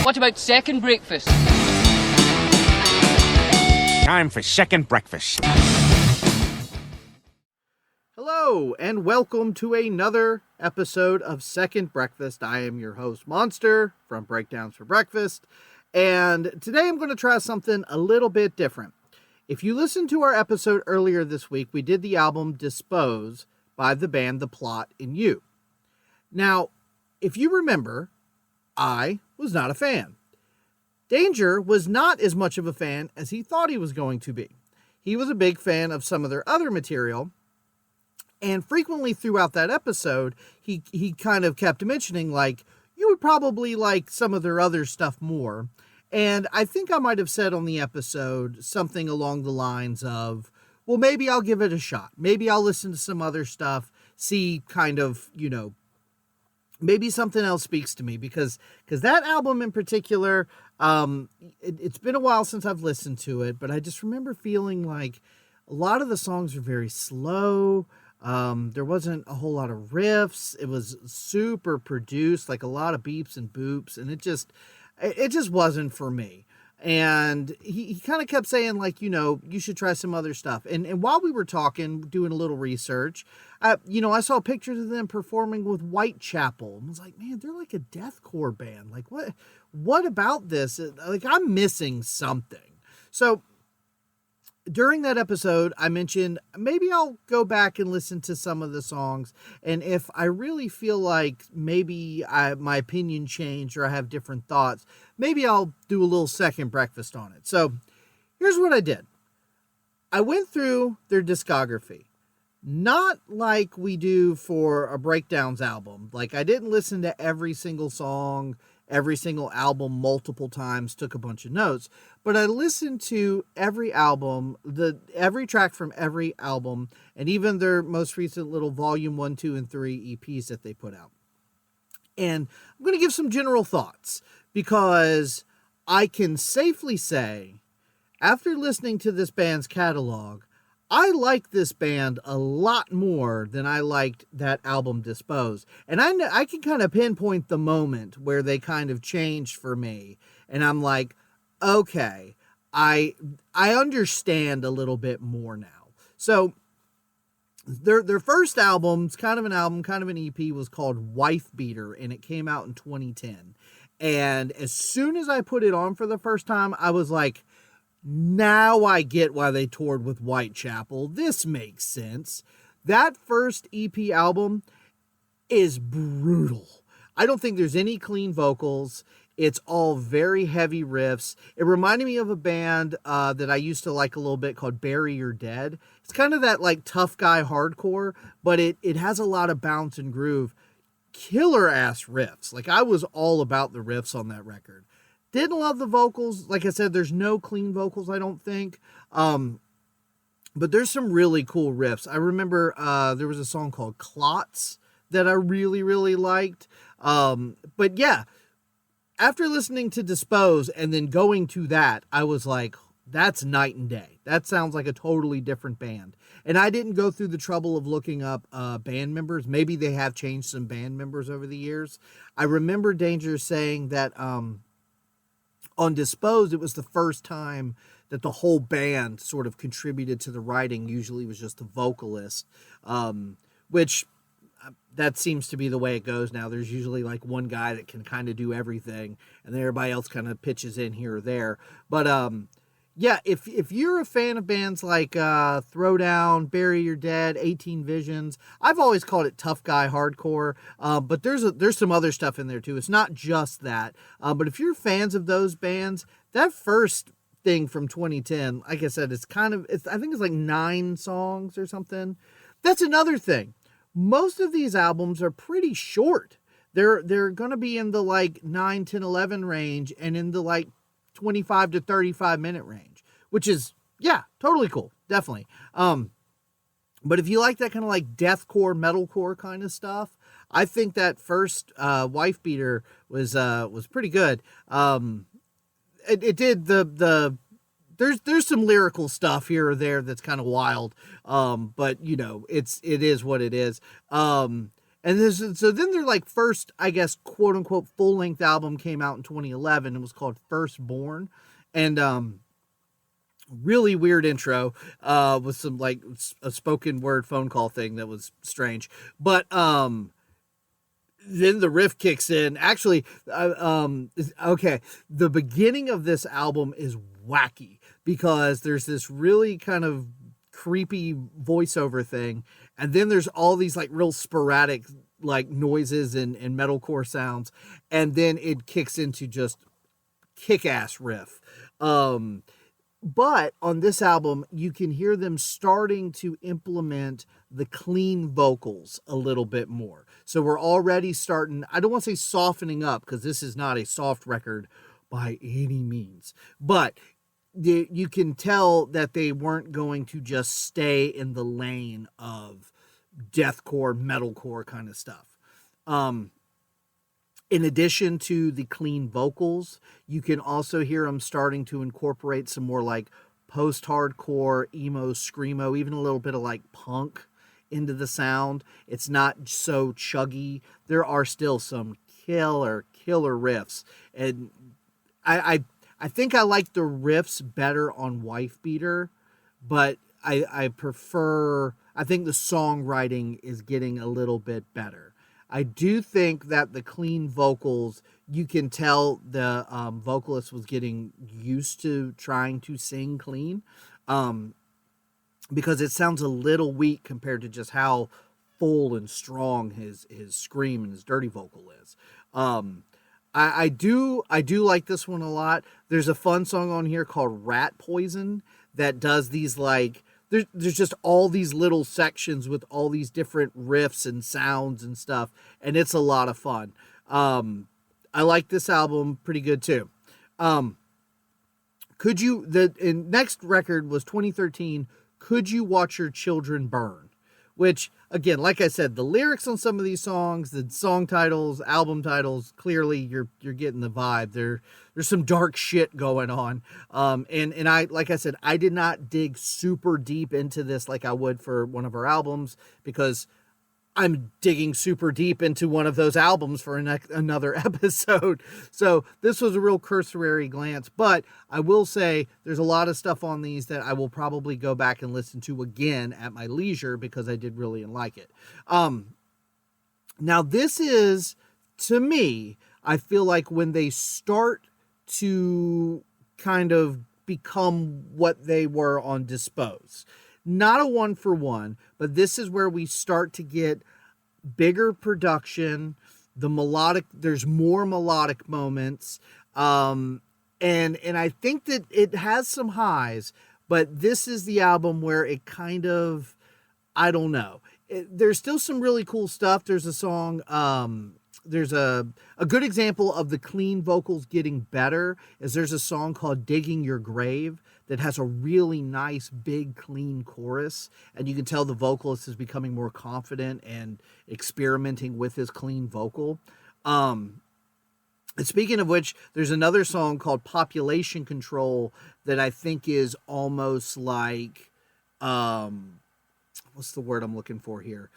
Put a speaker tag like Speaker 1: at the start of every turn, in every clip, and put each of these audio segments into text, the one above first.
Speaker 1: What about second breakfast?
Speaker 2: Time for second breakfast.
Speaker 3: Hello, and welcome to another episode of Second Breakfast. I am your host, Monster, from Breakdowns for Breakfast, and today I'm going to try something a little bit different. If you listened to our episode earlier this week, we did the album Dispose by the band The Plot in You. Now, if you remember, I was not a fan. Danger was not as much of a fan as he thought he was going to be. He was a big fan of some of their other material, and frequently throughout that episode, he kind of kept mentioning, like, you would probably like some of their other stuff more. And I think I might have said on the episode something along the lines of, well, maybe I'll give it a shot. Maybe I'll listen to some other stuff, see kind of, maybe something else speaks to me. Because that album in particular, it's been a while since I've listened to it, but I just remember feeling like a lot of the songs are very slow. There wasn't a whole lot of riffs. It was super produced, like a lot of beeps and boops, and it just wasn't for me. And he kind of kept saying, like, you should try some other stuff. And while we were talking, doing a little research, I saw pictures of them performing with Whitechapel, and was like, man, they're like a deathcore band. Like, what about this? Like, I'm missing something. So during that episode, I mentioned maybe I'll go back and listen to some of the songs, and if I really feel like maybe my opinion changed or I have different thoughts, maybe I'll do a little second breakfast on it. So here's what I did. I went through their discography, not like we do for a Breakdowns album. Like, I didn't listen to every single song, every single album multiple times, took a bunch of notes, but I listened to every album, every track from every album, and even their most recent little volume 1, 2, and 3 EPs that they put out. And I'm going to give some general thoughts, because I can safely say, after listening to this band's catalog, I like this band a lot more than I liked that album Dispose. And I can kind of pinpoint the moment where they kind of changed for me. And I'm like, okay, I understand a little bit more now. So their first album, kind of an EP, was called Wife Beater, and it came out in 2010. And as soon as I put it on for the first time, I was like, now I get why they toured with Whitechapel. This makes sense. That first EP album is brutal. I don't think there's any clean vocals. It's all very heavy riffs. It reminded me of a band that I used to like a little bit called Bury Your Dead. It's kind of that like tough guy hardcore, but it has a lot of bounce and groove. Killer ass riffs. Like, I was all about the riffs on that record. Didn't love the vocals. Like I said, there's no clean vocals, I don't think. But there's some really cool riffs. I remember there was a song called Clots that I really, really liked. But yeah, after listening to Dispose and then going to that, I was like, that's night and day. That sounds like a totally different band. And I didn't go through the trouble of looking up band members. Maybe they have changed some band members over the years. I remember Danger saying that on Dispose, it was the first time that the whole band sort of contributed to the writing. Usually it was just the vocalist, which that seems to be the way it goes now. There's usually like one guy that can kind of do everything, and then everybody else kind of pitches in here or there. But yeah, if you're a fan of bands like Throwdown, Bury Your Dead, 18 Visions, I've always called it tough guy hardcore, but there's some other stuff in there too. It's not just that. But if you're fans of those bands, that first thing from 2010, like I said, I think it's like 9 songs or something. That's another thing. Most of these albums are pretty short. They're going to be in the like 9, 10, 11 range, and in the like 25 to 35 minute range, which is, yeah, totally cool. Definitely. But if you like that kind of like deathcore, metalcore kind of stuff, I think that first Wife Beater was pretty good. It did there's some lyrical stuff here or there that's kind of wild. But it is what it is. And And this, so then their like first, I guess, quote unquote, full length album came out in 2011. It was called Firstborn, and really weird intro with some like a spoken word phone call thing that was strange. But then the riff kicks in. Actually, okay, the beginning of this album is wacky because there's this really kind of creepy voiceover thing, and then there's all these like real sporadic like noises and metalcore sounds, and then it kicks into just kick-ass riff. But on this album, you can hear them starting to implement the clean vocals a little bit more. So we're already starting, I don't want to say softening up, because this is not a soft record by any means. But you can tell that they weren't going to just stay in the lane of deathcore, metalcore kind of stuff. In addition to the clean vocals, you can also hear them starting to incorporate some more like post-hardcore, emo, screamo, even a little bit of like punk into the sound. It's not so chuggy. There are still some killer riffs. And I think I like the riffs better on Wife Beater, but I think the songwriting is getting a little bit better. I do think that the clean vocals, you can tell the vocalist was getting used to trying to sing clean, because it sounds a little weak compared to just how full and strong his scream and his dirty vocal is. I do like this one a lot. There's a fun song on here called Rat Poison that does these like, there's just all these little sections with all these different riffs and sounds and stuff, and it's a lot of fun. I like this album pretty good too. Next record was 2013, Could You Watch Your Children Burn? Which, again, like I said, the lyrics on some of these songs, the song titles, album titles, clearly you're getting the vibe. There's some dark shit going on. And I, like I said, I did not dig super deep into this like I would for one of our albums, because I'm digging super deep into one of those albums for another episode. So this was a real cursory glance, but I will say there's a lot of stuff on these that I will probably go back and listen to again at my leisure, because I did really like it. Now this is, to me, I feel like when they start to kind of become what they were on Dispose. Not a one for one, but this is where we start to get bigger production, there's more melodic moments. And I think that it has some highs, but this is the album where it kind of, I don't know. There's still some really cool stuff. There's a song, there's a good example of the clean vocals getting better is there's a song called Digging Your Grave that has a really nice, big, clean chorus. And you can tell the vocalist is becoming more confident and experimenting with his clean vocal. And speaking of which, there's another song called Population Control that I think is almost like, what's the word I'm looking for here?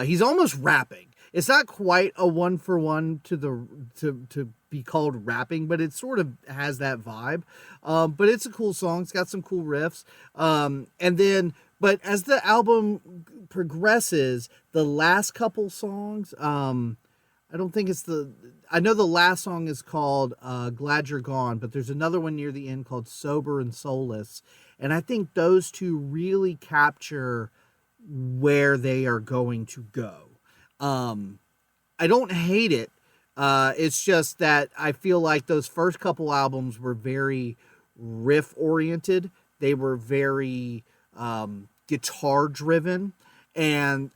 Speaker 3: He's almost rapping. It's not quite a one for one to be called rapping, but it sort of has that vibe. But it's a cool song. It's got some cool riffs. But as the album progresses, the last couple songs, I know the last song is called Glad You're Gone, but there's another one near the end called Sober and Soulless. And I think those two really capture where they are going to go. I don't hate it. It's just that I feel like those first couple albums were very riff oriented. They were very guitar driven, and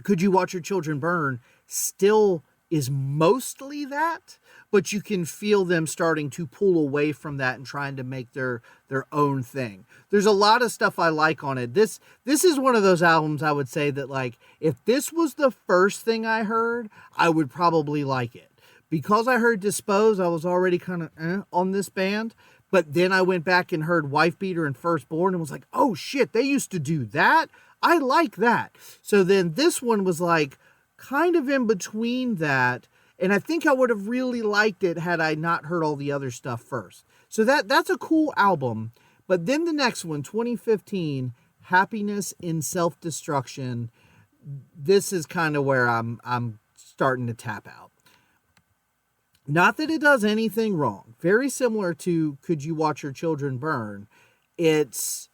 Speaker 3: Could You Watch Your Children Burn still is mostly that, but you can feel them starting to pull away from that and trying to make their own thing. There's a lot of stuff I like on it. This is one of those albums I would say that, like, if this was the first thing I heard, I would probably like it. Because I heard Dispose, I was already kind of on this band, but then I went back and heard Wife Beater and Firstborn and was like, oh shit, they used to do that? I like that. So then this one was like kind of in between that. And I think I would have really liked it had I not heard all the other stuff first. So that's a cool album. But then the next one, 2015, Happiness in Self-Destruction. This is kind of where I'm starting to tap out. Not that it does anything wrong. Very similar to Could You Watch Your Children Burn? It's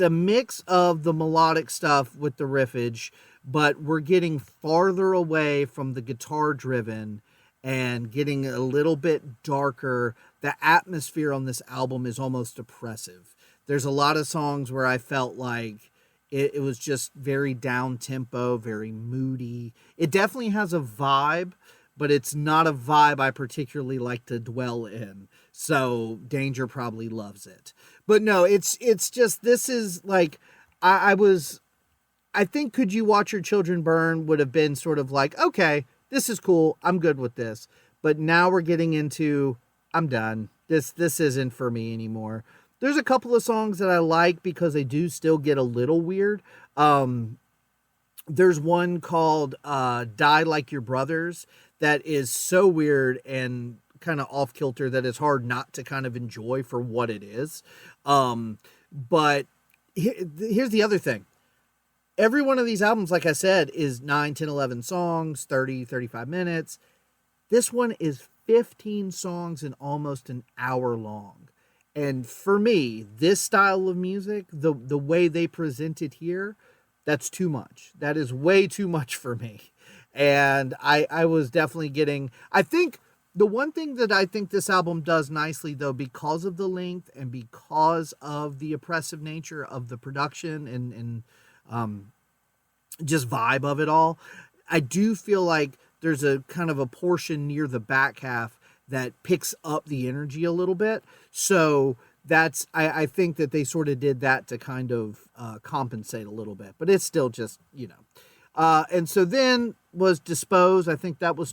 Speaker 3: a mix of the melodic stuff with the riffage, but we're getting farther away from the guitar driven and getting a little bit darker. The atmosphere on this album is almost oppressive. There's a lot of songs where I felt like it was just very down tempo, very moody. It definitely has a vibe, but it's not a vibe I particularly like to dwell in. So Danger probably loves it. But no, it's just, this is like, I think Could You Watch Your Children Burn would have been sort of like, okay, this is cool. I'm good with this. But now we're getting into, I'm done. This isn't for me anymore. There's a couple of songs that I like because they do still get a little weird. There's one called Die Like Your Brothers that is so weird and kind of off kilter that it's hard not to kind of enjoy for what it is. But here's the other thing. Every one of these albums, like I said, is 9, 10, 11 songs, 30, 35 minutes. This one is 15 songs and almost an hour long. And for me, this style of music, the way they present it here, that's too much. That is way too much for me. And I was definitely getting, I think the one thing that I think this album does nicely, though, because of the length and because of the oppressive nature of the production and just vibe of it all, I do feel like there's a kind of a portion near the back half that picks up the energy a little bit. So that's, I think that they sort of did that to kind of compensate a little bit, but it's still just, and so then was Dispose. I think that was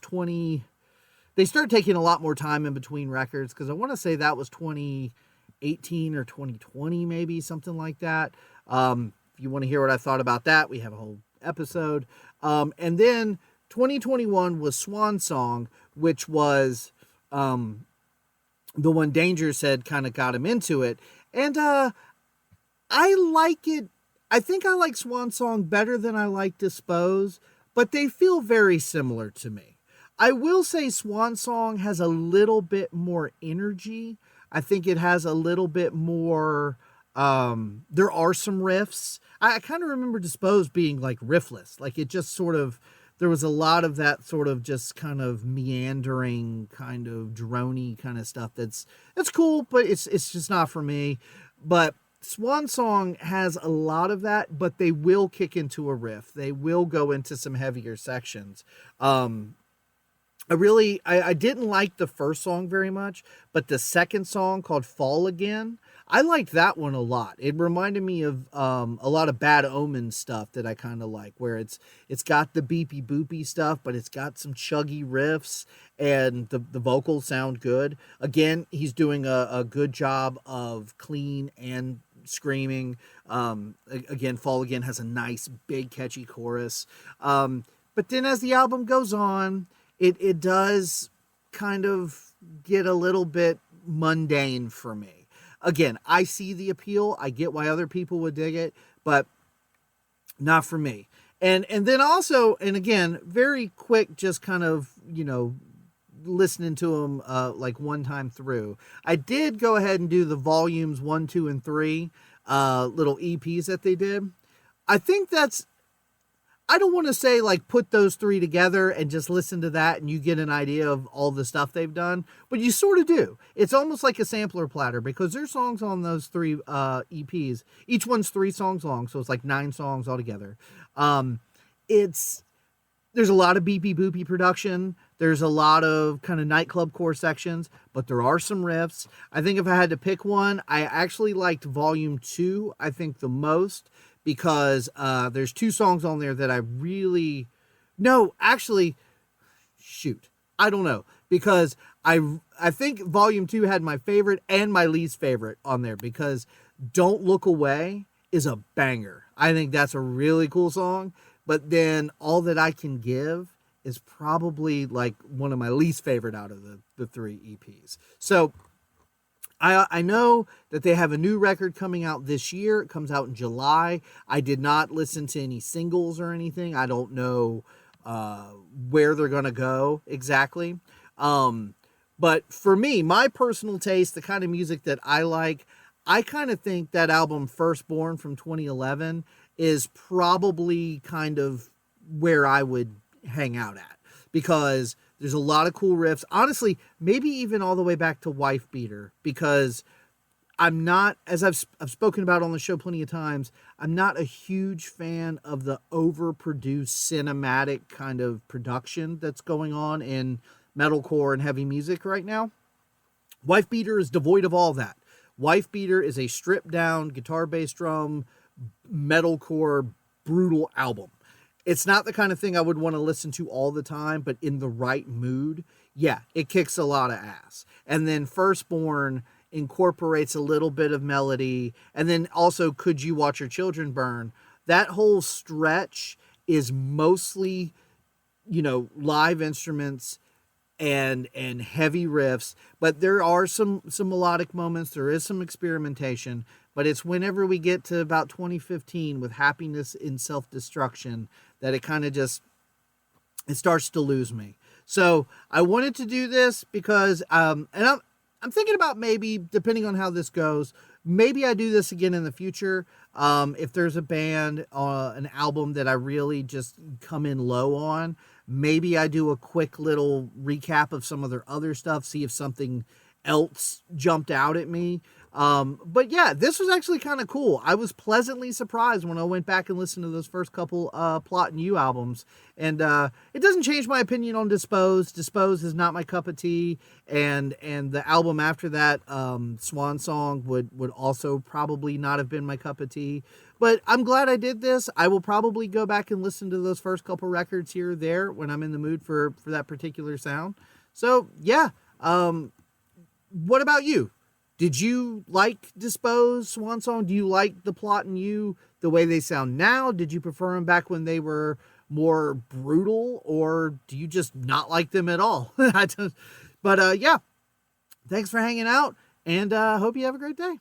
Speaker 3: they started taking a lot more time in between records, because I want to say that was 2018 or 2020, maybe something like that. If you want to hear what I thought about that, we have a whole episode. And then 2021 was Swan Song, which was the one Danger said kind of got him into it. And I like it. I think I like Swan Song better than I like Dispose, but they feel very similar to me. I will say Swan Song has a little bit more energy. I think it has a little bit more, there are some riffs. I kind of remember Dispose being like riffless. Like it just sort of, there was a lot of that sort of just kind of meandering, kind of droney kind of stuff. That's cool, but it's just not for me. But Swan Song has a lot of that, but they will kick into a riff. They will go into some heavier sections. I didn't like the first song very much, but the second song called Fall Again, I liked that one a lot. It reminded me of a lot of Bad Omen stuff that I kind of like, where it's got the beepy boopy stuff, but it's got some chuggy riffs, and the vocals sound good. Again, he's doing a good job of clean and screaming. Again, Fall Again has a nice, big, catchy chorus. But then as the album goes on, it does kind of get a little bit mundane for me. Again, I see the appeal. I get why other people would dig it, but not for me. And then also, and again, very quick, just kind of, listening to them like one time through. I did go ahead and do the volumes 1, 2, and 3 little EPs that they did. I think I don't want to say like put those 3 together and just listen to that and you get an idea of all the stuff they've done, but you sort of do. It's almost like a sampler platter, because there's songs on those 3 EPs. Each one's 3 songs long, so it's like 9 songs altogether. There's a lot of beepy boopy production. There's a lot of kind of nightclub core sections, but there are some riffs. I think if I had to pick one, I actually liked Volume 2, I think, the most, because there's 2 songs on there that I really... No, actually, shoot. I don't know. Because I think Volume 2 had my favorite and my least favorite on there, because Don't Look Away is a banger. I think that's a really cool song. But then All That I Can Give is probably like one of my least favorite out of the three EPs. So I know that they have a new record coming out this year. It comes out in July. I did not listen to any singles or anything. I don't know where they're going to go exactly. But for me, my personal taste, the kind of music that I like, I kind of think that album Firstborn from 2011 is probably kind of where I would hang out at, because there's a lot of cool riffs. Honestly, maybe even all the way back to Wife Beater, because I'm not, as I've spoken about on the show plenty of times, I'm not a huge fan of the overproduced cinematic kind of production that's going on in metalcore and heavy music right now. Wife Beater is devoid of all that. Wife Beater is a stripped down guitar, bass, drum, metalcore, brutal album. It's not the kind of thing I would want to listen to all the time, but in the right mood, yeah, it kicks a lot of ass. And then Firstborn incorporates a little bit of melody, and then also Could You Watch Your Children Burn? That whole stretch is mostly, live instruments and heavy riffs, but there are some melodic moments. There is some experimentation, but it's whenever we get to about 2015 with Happiness in Self-Destruction that it kind of just, it starts to lose me. So I wanted to do this because, and I'm thinking about maybe, depending on how this goes, maybe I do this again in the future. If there's a band, an album that I really just come in low on, maybe I do a quick little recap of some of their other stuff, see if something else jumped out at me. But yeah, this was actually kind of cool. I was pleasantly surprised when I went back and listened to those first couple Plot and You albums. And it doesn't change my opinion on Dispose. Dispose is not my cup of tea. And the album after that, Swan Song, would also probably not have been my cup of tea. But I'm glad I did this. I will probably go back and listen to those first couple records here or there when I'm in the mood for that particular sound. So yeah, what about you? Did you like Dispose, Swan Song? Do you like the Plot and You the way they sound now? Did you prefer them back when they were more brutal, or do you just not like them at all? But yeah, thanks for hanging out, and hope you have a great day.